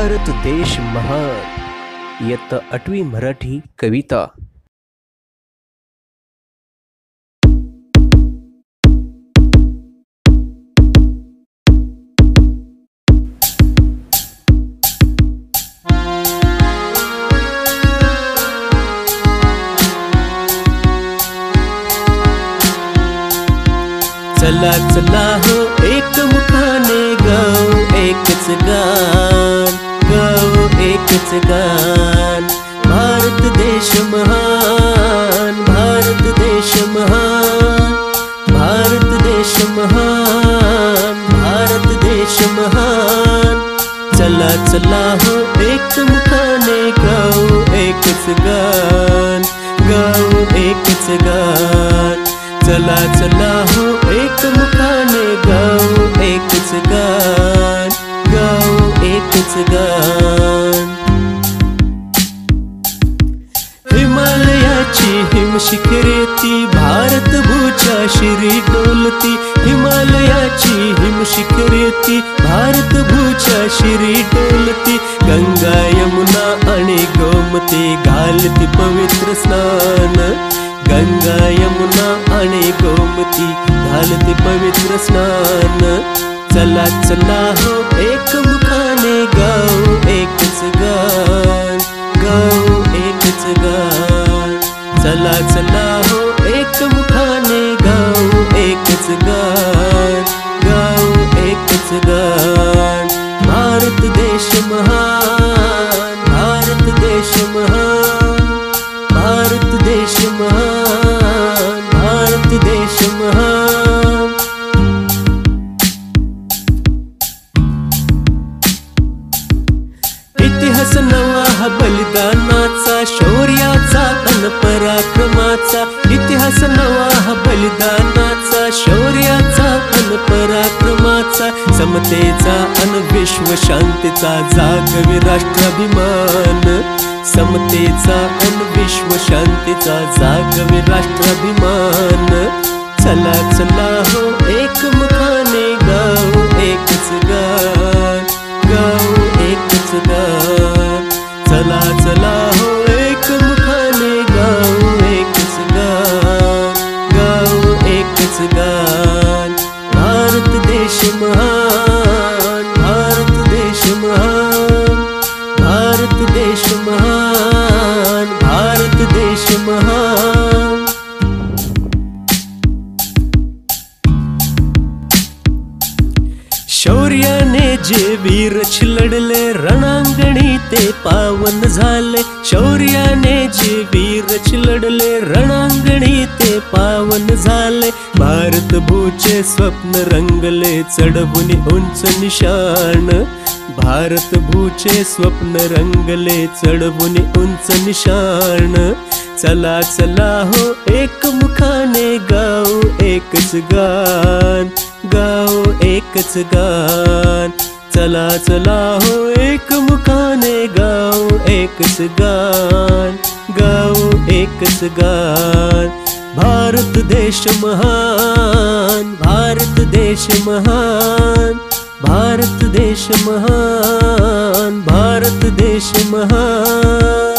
भारत देश महान इयत्ता 8वी मराठी कविता। चला चला हो एक मुखाने गाओ एकच गान, गाओ एकच गान। भारत देश महान, भारत देश महान, भारत देश महान, भारत देश महान। चला चला हो एक मुखाने गाओ एकच गान, गाओ एकच गान। चला चला हो एक मुखाने गाओ एकच गान, गाओ एकच गान। हिमालयाची हिमशिखरे ती भारत भूच्या शिरी डोलती, हिमालयाची हिमशिखरे ती भारत भूच्या शिरी डोलती। गंगा यमुना आणि गोमती घालती पवित्र स्नान, गंगा यमुना आणि गोमती घालती पवित्र स्नान। चला चला हो एक मुखाने गाओ एकच गान, गाओ एकच गान। चला चला हो एक मुखाने गाओ एकच गान, गाओ एकच गान। भारत देश महान, भारत देश महान, भारत देश महान, भारत देश महान। इतिहास नवा हा बलिदानाचा, शौर्याचा अन पराक्रमाचा। इतिहास नवा हा बलिदानाचा, शौर्याचा अन पराक्रमाचा। समतेचा अन विश्व शांतीचा जागवी राष्ट्राभिमान, समतेचा अन विश्व शांतीचा जागवी राष्ट्राभिमान। चला चला हो एक मुखाने गाओ एकच गान, गाओ एकच गान। चला चला हो एक मुखाने गाओ एकच गान, गाओ एकच गान। भारत देश महान, भारत देश महान, भारत देश महान, भारत देश महान। शौर्याने जे वीर लढले रणांगणी ते पावन झाले, शौर्याने जे वीर लढले रणांगणी ते पावन झाले। भारत भूचे स्वप्न रंगले चढवून उंच निशाण, भारत भूचे स्वप्न रंगले चढवून उंच निशाण। चला चला हो एक मुखाने गाओ एकच गान, गाओ एकच गान। चला चला हो एक मुखाने गाओ एकच गान, गाओ एकच गान। भारत देश महान, भारत देश महान, भारत देश महान, भारत देश महान।